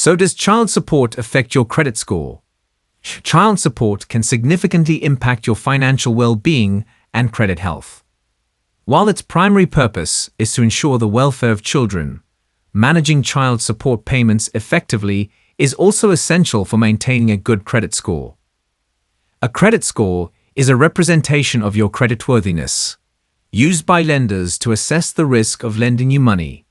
So does child support affect your credit score? Child support can significantly impact your financial well-being and credit health. While its primary purpose is to ensure the welfare of children, managing child support payments effectively is also essential for maintaining a good credit score. A credit score is a representation of your creditworthiness, used by lenders to assess the risk of lending you money.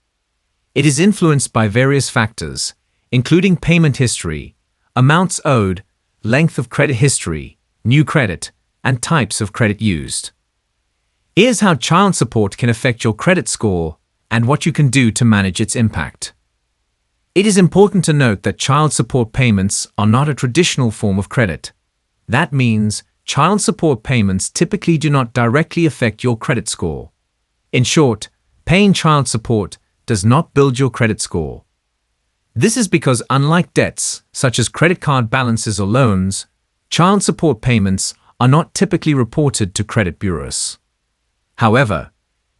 It is influenced by various factors, including payment history, amounts owed, length of credit history, new credit, and types of credit used. Here's how child support can affect your credit score and what you can do to manage its impact. It is important to note that child support payments are not a traditional form of credit. That means child support payments typically do not directly affect your credit score. In short, paying child support does not build your credit score. This is because unlike debts, such as credit card balances or loans, child support payments are not typically reported to credit bureaus. However,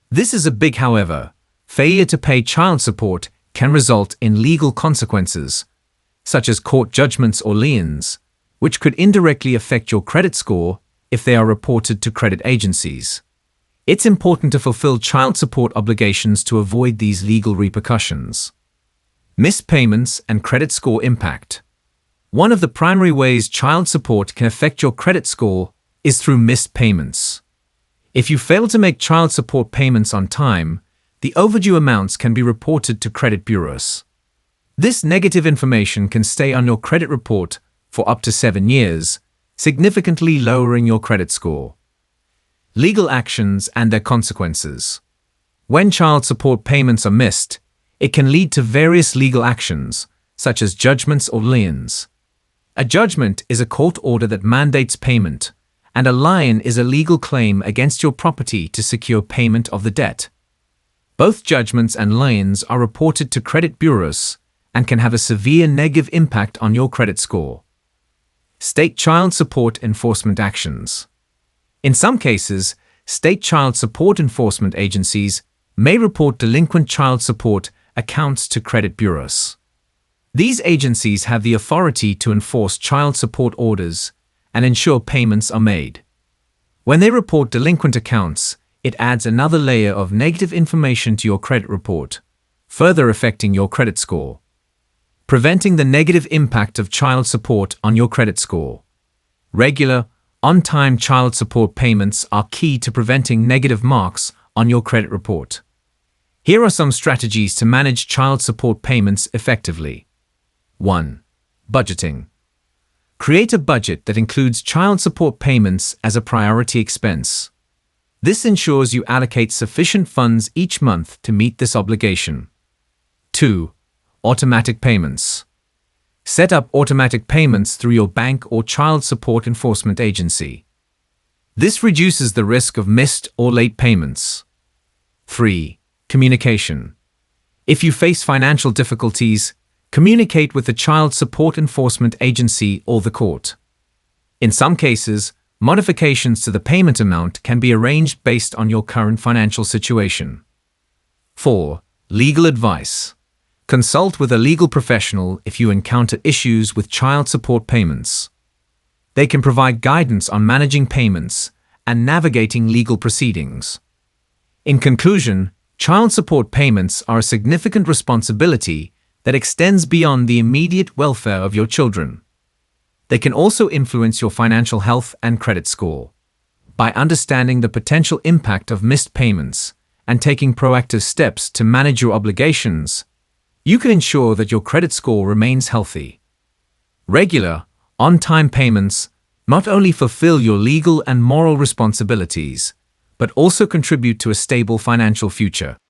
this is a big however, failure to pay child support can result in legal consequences, such as court judgments or liens, which could indirectly affect your credit score if they are reported to credit agencies. It's important to fulfill child support obligations to avoid these legal repercussions. Missed payments and credit score impact. One of the primary ways child support can affect your credit score is through missed payments. If you fail to make child support payments on time, the overdue amounts can be reported to credit bureaus. This negative information can stay on your credit report for up to 7 years, significantly lowering your credit score. Legal actions and their consequences. When child support payments are missed, it can lead to various legal actions, such as judgments or liens. A judgment is a court order that mandates payment, and a lien is a legal claim against your property to secure payment of the debt. Both judgments and liens are reported to credit bureaus and can have a severe negative impact on your credit score. State child support enforcement actions. In some cases, state child support enforcement agencies may report delinquent child support accounts to credit bureaus. These agencies have the authority to enforce child support orders and ensure payments are made. When they report delinquent accounts, it adds another layer of negative information to your credit report, further affecting your credit score. Preventing the negative impact of child support on your credit score. Regular, on-time child support payments are key to preventing negative marks on your credit report. Here are some strategies to manage child support payments effectively. 1. Budgeting. Create a budget that includes child support payments as a priority expense. This ensures you allocate sufficient funds each month to meet this obligation. 2. Automatic payments. Set up automatic payments through your bank or child support enforcement agency. This reduces the risk of missed or late payments. 3. Communication. If you face financial difficulties, communicate with the child support enforcement agency or the court. In some cases, modifications to the payment amount can be arranged based on your current financial situation. 4. Legal advice. Consult with a legal professional if you encounter issues with child support payments. They can provide guidance on managing payments and navigating legal proceedings. In conclusion, child support payments are a significant responsibility that extends beyond the immediate welfare of your children. They can also influence your financial health and credit score. By understanding the potential impact of missed payments and taking proactive steps to manage your obligations, you can ensure that your credit score remains healthy. Regular, on-time payments not only fulfill your legal and moral responsibilities, but also contribute to a stable financial future.